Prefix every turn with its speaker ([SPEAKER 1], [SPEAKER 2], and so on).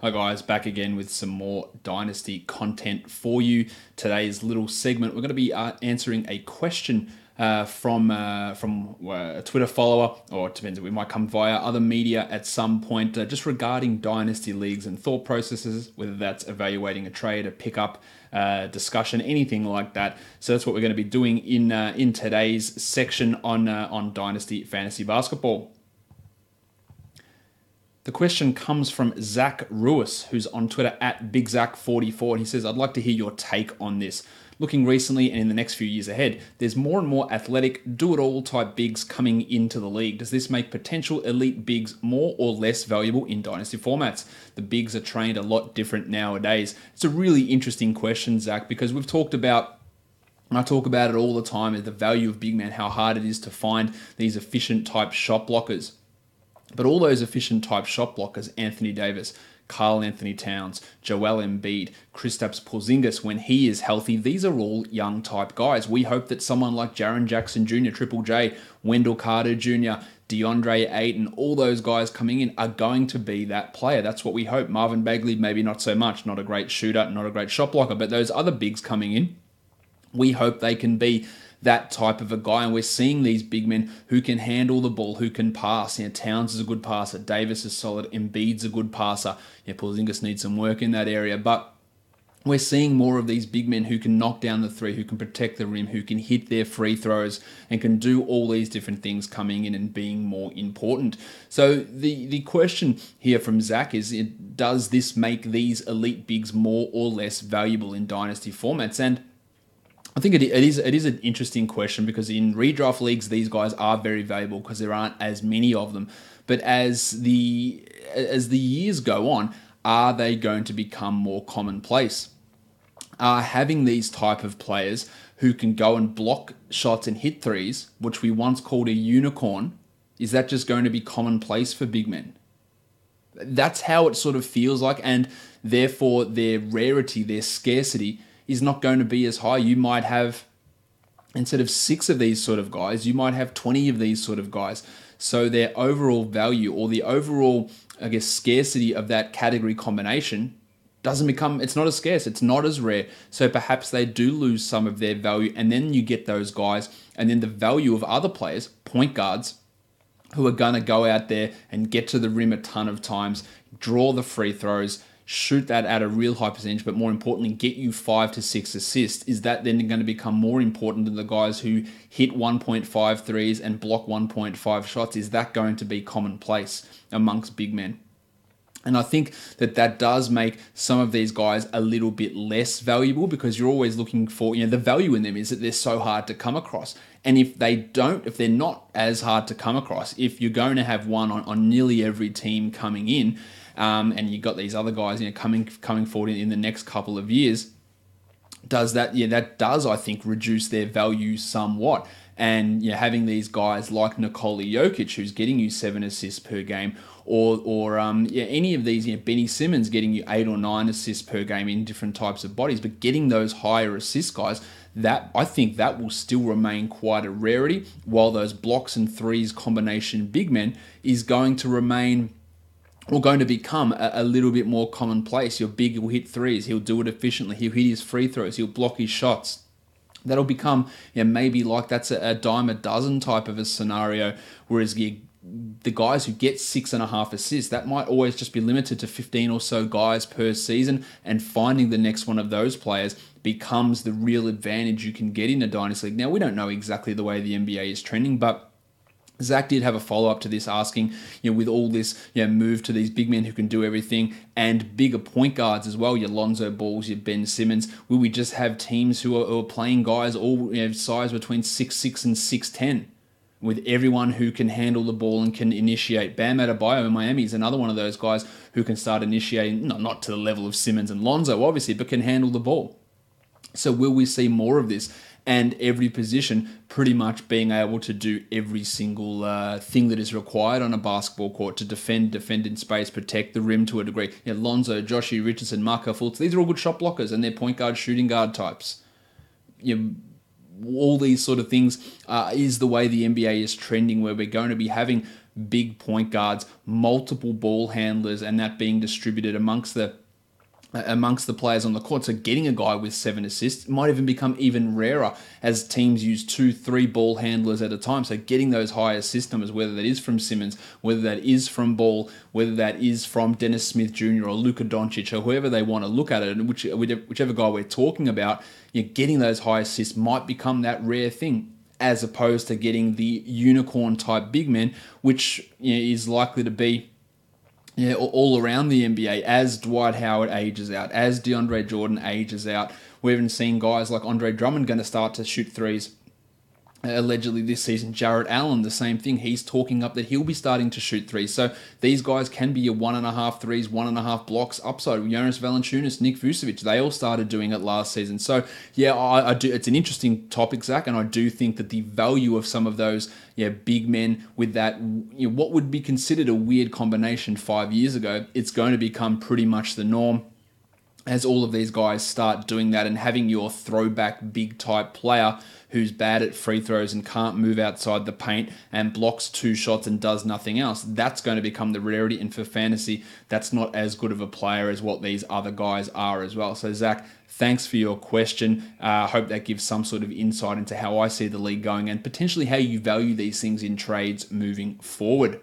[SPEAKER 1] Hi guys, back again with some more Dynasty content for you. Today's little segment, we're going to be answering a question from a Twitter follower, or it depends, we might come via other media at some point, just regarding Dynasty leagues and thought processes, whether that's evaluating a trade, a pickup, discussion, anything like that. So that's what we're going to be doing in today's section on Dynasty Fantasy Basketball. The question comes from Zach Ruiz, who's on Twitter at BigZach44, and he says, I'd like to hear your take on this. Looking recently and in the next few years ahead, there's more and more athletic, do-it-all type bigs coming into the league. Does this make potential elite bigs more or less valuable in Dynasty formats? The bigs are trained a lot different nowadays. It's a really interesting question, Zach, because we've talked about, and I talk about it all the time, is the value of big man, how hard it is to find these efficient type shot blockers. But all those efficient type shot blockers, Anthony Davis, Karl Anthony Towns, Joel Embiid, Kristaps Porzingis, when he is healthy, these are all young type guys. We hope that someone like Jaren Jackson Jr., Triple J, Wendell Carter Jr., DeAndre Ayton, all those guys coming in are going to be that player. That's what we hope. Marvin Bagley, maybe not so much, not a great shooter, not a great shot blocker, but those other bigs coming in, we hope they can be that type of a guy, and we're seeing these big men who can handle the ball, who can pass. Towns is a good passer, Davis is solid, Embiid's a good passer. Porzingis needs some work in that area, but we're seeing more of these big men who can knock down the three, who can protect the rim, who can hit their free throws, and can do all these different things coming in and being more important. So the question here from Zach is, does this make these elite bigs more or less valuable in Dynasty formats? And I think it is an interesting question, because in redraft leagues, these guys are very valuable because there aren't as many of them. But as the years go on, are they going to become more commonplace? Having these type of players who can go and block shots and hit threes, which we once called a unicorn, is that just going to be commonplace for big men? That's how it sort of feels like, and therefore their rarity, their scarcity is not going to be as high. You might have, instead of 6 of these sort of guys, you might have 20 of these sort of guys. So their overall value, or the overall, scarcity of that category combination it's not as scarce, it's not as rare. So perhaps they do lose some of their value, and then you get those guys, and then the value of other players, point guards, who are going to go out there and get to the rim a ton of times, draw the free throws, shoot that at a real high percentage, but more importantly, get you 5 to 6 assists. Is that then going to become more important than the guys who hit 1.5 threes and block 1.5 shots? Is that going to be commonplace amongst big men? And I think that does make some of these guys a little bit less valuable, because you're always looking for, the value in them is that they're so hard to come across. And if they're not as hard to come across, if you're going to have one on nearly every team coming in, and you've got these other guys, coming forward in the next couple of years, that does, I think, reduce their value somewhat. And having these guys like Nikola Jokic, who's getting you 7 assists per game, or any of these, Benny Simmons getting you 8 or 9 assists per game in different types of bodies, but getting those higher assist guys, that I think that will still remain quite a rarity, while those blocks and threes combination big men is going to remain, or going to become, a little bit more commonplace. Your big will hit threes, he'll do it efficiently, he'll hit his free throws, he'll block his shots. That'll become, maybe like that's a dime a dozen type of a scenario, whereas the guys who get 6.5 assists, that might always just be limited to 15 or so guys per season, and finding the next one of those players becomes the real advantage you can get in a Dynasty League. Now, we don't know exactly the way the NBA is trending, but Zach did have a follow-up to this, asking, with all this, move to these big men who can do everything, and bigger point guards as well, your Lonzo Balls, your Ben Simmons, will we just have teams who are playing guys all size between 6'6" and 6'10", with everyone who can handle the ball and can initiate? Bam Adebayo in Miami is another one of those guys who can start initiating, not to the level of Simmons and Lonzo, obviously, but can handle the ball. So will we see more of this? And every position pretty much being able to do every single thing that is required on a basketball court to defend in space, protect the rim to a degree. Lonzo, Joshie Richardson, Marco Fultz, these are all good shot blockers, and they're point guard, shooting guard types. All these sort of things is the way the NBA is trending, where we're going to be having big point guards, multiple ball handlers, and that being distributed amongst the players on the court. So getting a guy with 7 assists might even become even rarer as teams use 2-3 ball handlers at a time. So getting those high assist numbers, whether that is from Simmons, whether that is from Ball, whether that is from Dennis Smith Jr. or Luka Doncic or whoever they want to look at it, and whichever guy we're talking about, getting those high assists might become that rare thing, as opposed to getting the unicorn type big man, which is likely to be all around the NBA as Dwight Howard ages out, as DeAndre Jordan ages out. We're even seeing guys like Andre Drummond going to start to shoot threes allegedly this season. Jarrett Allen, the same thing. He's talking up that he'll be starting to shoot threes. So these guys can be your 1.5 threes, 1.5 blocks upside. Jonas Valanciunas, Nick Vucevic, they all started doing it last season. So yeah, I do. It's an interesting topic, Zach, and I do think that the value of some of those big men with that, what would be considered a weird combination 5 years ago, it's going to become pretty much the norm as all of these guys start doing that, and having your throwback big type player who's bad at free throws and can't move outside the paint and blocks 2 shots and does nothing else. That's going to become the rarity, and for fantasy, that's not as good of a player as what these other guys are as well. So Zach, thanks for your question. I hope that gives some sort of insight into how I see the league going and potentially how you value these things in trades moving forward.